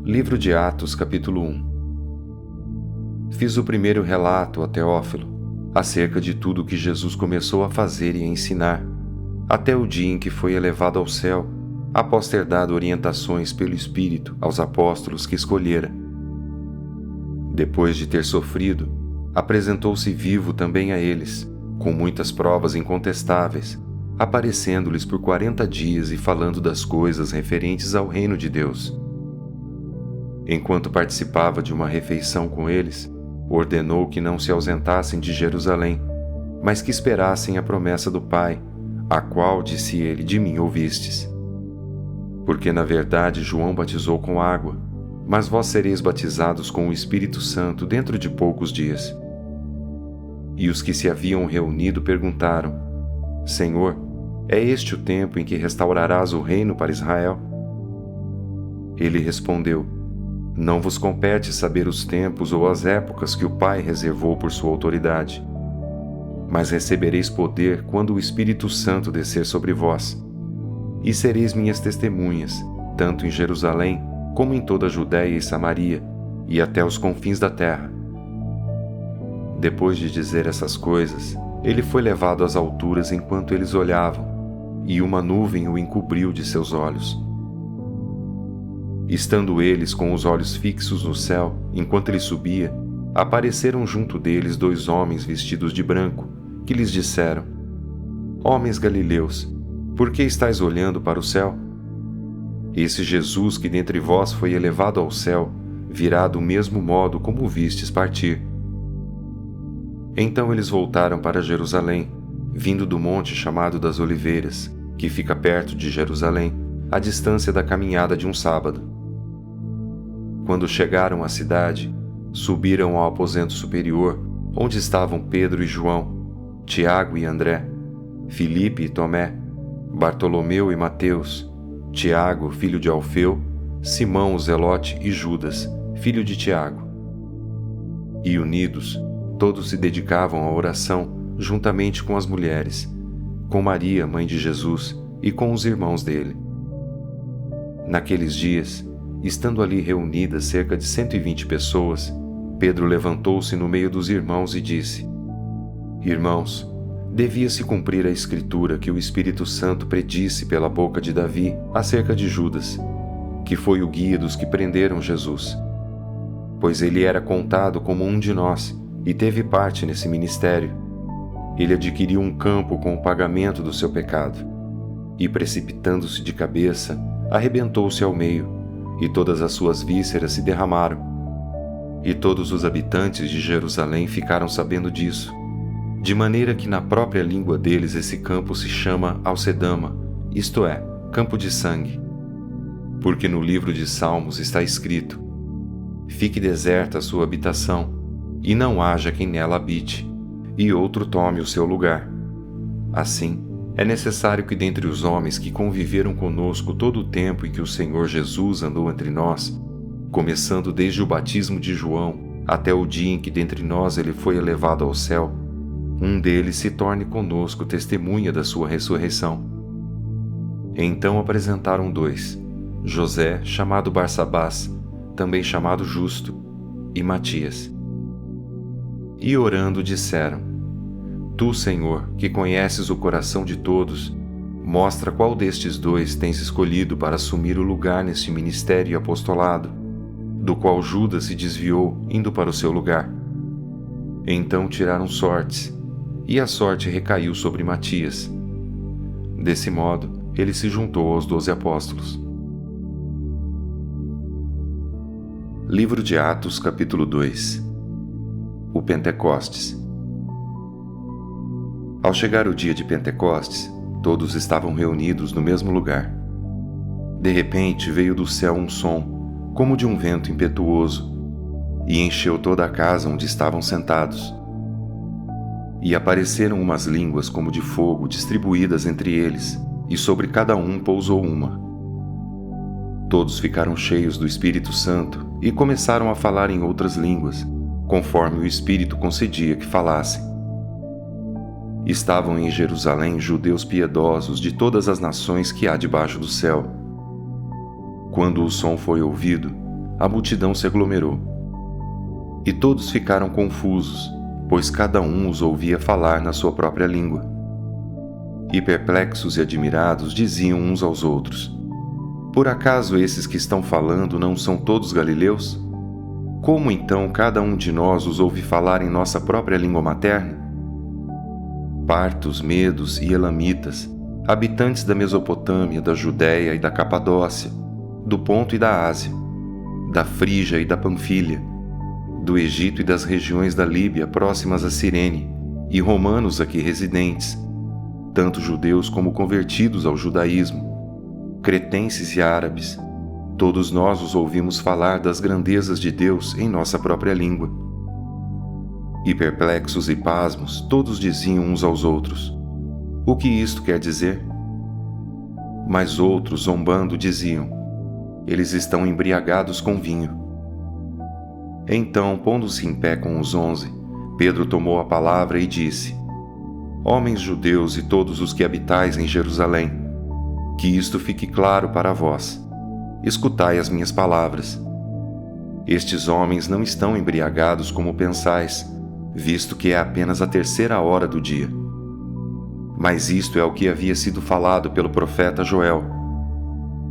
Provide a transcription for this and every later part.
Livro de Atos, capítulo 1. Fiz o primeiro relato a Teófilo, acerca de tudo que Jesus começou a fazer e a ensinar, até o dia em que foi elevado ao céu, após ter dado orientações pelo Espírito aos apóstolos que escolhera. Depois de ter sofrido, apresentou-se vivo também a eles, com muitas provas incontestáveis, aparecendo-lhes por 40 dias e falando das coisas referentes ao reino de Deus. Enquanto participava de uma refeição com eles, ordenou que não se ausentassem de Jerusalém, mas que esperassem a promessa do Pai, a qual, disse ele, de mim ouvistes. Porque na verdade João batizou com água, mas vós sereis batizados com o Espírito Santo dentro de poucos dias. E os que se haviam reunido perguntaram: Senhor, é este o tempo em que restaurarás o reino para Israel? Ele respondeu: Não vos compete saber os tempos ou as épocas que o Pai reservou por sua autoridade. Mas recebereis poder quando o Espírito Santo descer sobre vós. E sereis minhas testemunhas, tanto em Jerusalém, como em toda a Judéia e Samaria, e até os confins da terra. Depois de dizer essas coisas, ele foi levado às alturas enquanto eles olhavam, e uma nuvem o encobriu de seus olhos. Estando eles com os olhos fixos no céu, enquanto ele subia, apareceram junto deles 2 homens vestidos de branco, que lhes disseram: Homens galileus, por que estáis olhando para o céu? Esse Jesus que dentre vós foi elevado ao céu, virá do mesmo modo como o vistes partir. Então eles voltaram para Jerusalém, vindo do monte chamado das Oliveiras, que fica perto de Jerusalém, à distância da caminhada de um sábado. Quando chegaram à cidade, subiram ao aposento superior, onde estavam Pedro e João, Tiago e André, Filipe e Tomé, Bartolomeu e Mateus, Tiago, filho de Alfeu, Simão o Zelote e Judas, filho de Tiago. E unidos, todos se dedicavam à oração, juntamente com as mulheres, com Maria, mãe de Jesus, e com os irmãos dele. Naqueles dias, estando ali reunidas cerca de 120 pessoas, Pedro levantou-se no meio dos irmãos e disse: Irmãos, devia-se cumprir a Escritura que o Espírito Santo predisse pela boca de Davi acerca de Judas, que foi o guia dos que prenderam Jesus. Pois ele era contado como um de nós e teve parte nesse ministério. Ele adquiriu um campo com o pagamento do seu pecado, e precipitando-se de cabeça, arrebentou-se ao meio, e todas as suas vísceras se derramaram. E todos os habitantes de Jerusalém ficaram sabendo disso, de maneira que na própria língua deles esse campo se chama Alcedama, isto é, campo de sangue. Porque no livro de Salmos está escrito: Fique deserta a sua habitação, e não haja quem nela habite, e outro tome o seu lugar. Assim, é necessário que dentre os homens que conviveram conosco todo o tempo em que o Senhor Jesus andou entre nós, começando desde o batismo de João até o dia em que dentre nós ele foi elevado ao céu, um deles se torne conosco testemunha da sua ressurreição. Então apresentaram 2, José, chamado Barsabás, também chamado Justo, e Matias. E orando disseram: Tu, Senhor, que conheces o coração de todos, mostra qual destes 2 tens escolhido para assumir o lugar neste ministério e apostolado, do qual Judas se desviou, indo para o seu lugar. Então tiraram sortes, e a sorte recaiu sobre Matias. Desse modo, ele se juntou aos 12 apóstolos. Livro de Atos, capítulo 2. O Pentecostes. Ao chegar o dia de Pentecostes, todos estavam reunidos no mesmo lugar. De repente veio do céu um som, como de um vento impetuoso, e encheu toda a casa onde estavam sentados. E apareceram umas línguas como de fogo distribuídas entre eles, e sobre cada um pousou uma. Todos ficaram cheios do Espírito Santo e começaram a falar em outras línguas, conforme o Espírito concedia que falassem. Estavam em Jerusalém judeus piedosos de todas as nações que há debaixo do céu. Quando o som foi ouvido, a multidão se aglomerou. E todos ficaram confusos, pois cada um os ouvia falar na sua própria língua. E perplexos e admirados diziam uns aos outros: por acaso esses que estão falando não são todos galileus? Como então cada um de nós os ouve falar em nossa própria língua materna? Partos, medos e elamitas, habitantes da Mesopotâmia, da Judéia e da Capadócia, do Ponto e da Ásia, da Frígia e da Panfilha, do Egito e das regiões da Líbia próximas a Cirene, e romanos aqui residentes, tanto judeus como convertidos ao judaísmo, cretenses e árabes, todos nós os ouvimos falar das grandezas de Deus em nossa própria língua. E perplexos e pasmos, todos diziam uns aos outros: o que isto quer dizer? Mas outros, zombando, diziam: eles estão embriagados com vinho. Então, pondo-se em pé com os 11, Pedro tomou a palavra e disse: homens judeus e todos os que habitais em Jerusalém, que isto fique claro para vós. Escutai as minhas palavras. Estes homens não estão embriagados como pensais, visto que é apenas a 3ª hora do dia. Mas isto é o que havia sido falado pelo profeta Joel.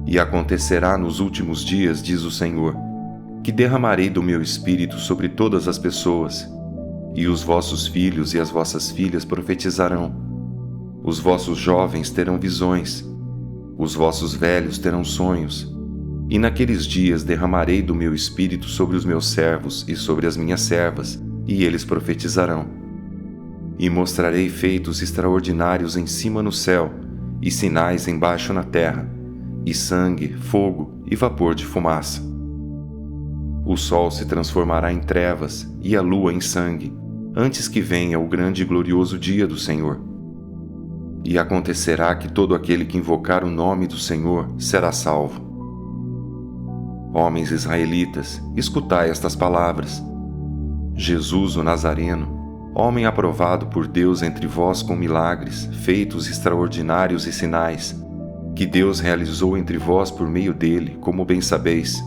E acontecerá nos últimos dias, diz o Senhor, que derramarei do meu espírito sobre todas as pessoas, e os vossos filhos e as vossas filhas profetizarão. Os vossos jovens terão visões, os vossos velhos terão sonhos, e naqueles dias derramarei do meu espírito sobre os meus servos e sobre as minhas servas, e eles profetizarão. E mostrarei feitos extraordinários em cima no céu, e sinais embaixo na terra, e sangue, fogo e vapor de fumaça. O sol se transformará em trevas e a lua em sangue, antes que venha o grande e glorioso dia do Senhor. E acontecerá que todo aquele que invocar o nome do Senhor será salvo. Homens israelitas, escutai estas palavras. Jesus, o Nazareno, homem aprovado por Deus entre vós com milagres, feitos extraordinários e sinais, que Deus realizou entre vós por meio dele, como bem sabeis.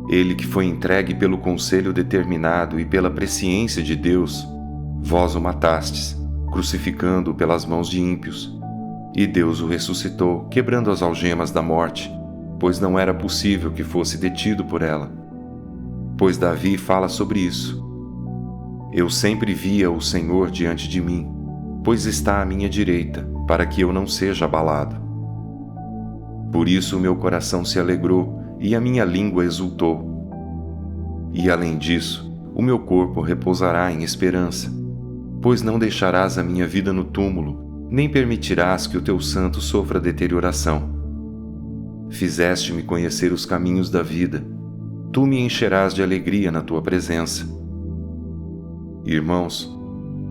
Ele que foi entregue pelo conselho determinado e pela presciência de Deus, vós o matastes, crucificando-o pelas mãos de ímpios. E Deus o ressuscitou, quebrando as algemas da morte, pois não era possível que fosse detido por ela. Pois Davi fala sobre isso. Eu sempre via o Senhor diante de mim, pois está à minha direita, para que eu não seja abalado. Por isso o meu coração se alegrou e a minha língua exultou. E além disso, o meu corpo repousará em esperança, pois não deixarás a minha vida no túmulo, nem permitirás que o teu santo sofra deterioração. Fizeste-me conhecer os caminhos da vida, tu me encherás de alegria na tua presença. Irmãos,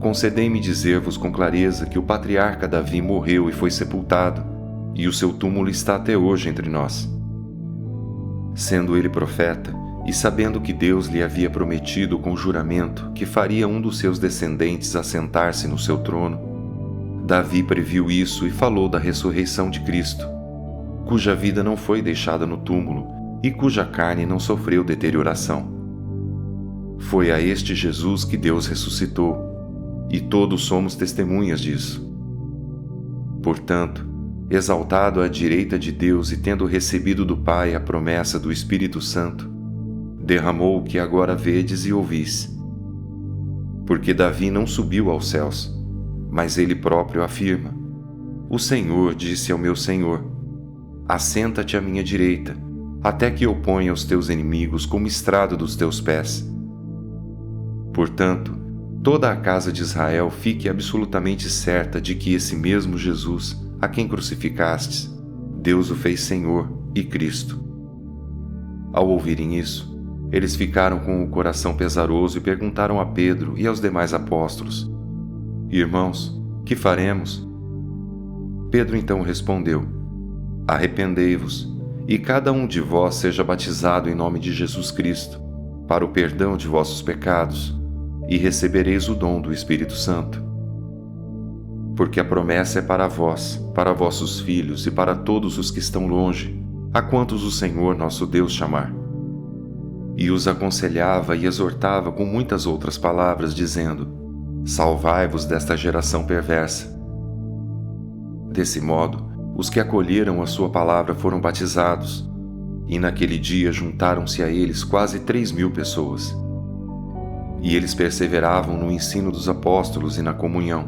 concedei-me dizer-vos com clareza que o patriarca Davi morreu e foi sepultado, e o seu túmulo está até hoje entre nós. Sendo ele profeta, e sabendo que Deus lhe havia prometido com juramento que faria um dos seus descendentes assentar-se no seu trono, Davi previu isso e falou da ressurreição de Cristo, cuja vida não foi deixada no túmulo e cuja carne não sofreu deterioração. Foi a este Jesus que Deus ressuscitou, e todos somos testemunhas disso. Portanto, exaltado à direita de Deus e tendo recebido do Pai a promessa do Espírito Santo, derramou o que agora vedes e ouvis. Porque Davi não subiu aos céus, mas ele próprio afirma: o Senhor disse ao meu Senhor: assenta-te à minha direita, até que eu ponha os teus inimigos como estrado dos teus pés. Portanto, toda a casa de Israel fique absolutamente certa de que esse mesmo Jesus, a quem crucificastes, Deus o fez Senhor e Cristo. Ao ouvirem isso, eles ficaram com o coração pesaroso e perguntaram a Pedro e aos demais apóstolos: irmãos, que faremos? Pedro então respondeu: arrependei-vos, e cada um de vós seja batizado em nome de Jesus Cristo, para o perdão de vossos pecados, e recebereis o dom do Espírito Santo. Porque a promessa é para vós, para vossos filhos e para todos os que estão longe, a quantos o Senhor nosso Deus chamar. e os aconselhava e exortava com muitas outras palavras, dizendo: Salvai-vos desta geração perversa. Desse modo, os que acolheram a sua palavra foram batizados, e naquele dia juntaram-se a eles quase 3.000 pessoas. E eles perseveravam no ensino dos apóstolos e na comunhão,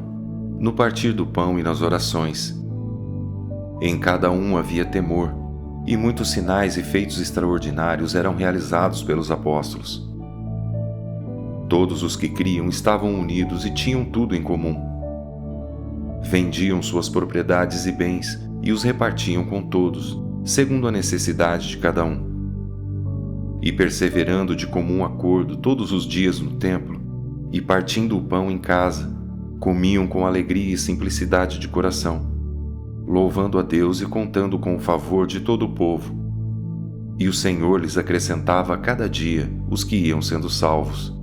no partir do pão e nas orações. Em cada um havia temor, e muitos sinais e feitos extraordinários eram realizados pelos apóstolos. Todos os que criam estavam unidos e tinham tudo em comum. Vendiam suas propriedades e bens e os repartiam com todos, segundo a necessidade de cada um. E perseverando de comum acordo todos os dias no templo, e partindo o pão em casa, comiam com alegria e simplicidade de coração, louvando a Deus e contando com o favor de todo o povo. E o Senhor lhes acrescentava a cada dia os que iam sendo salvos.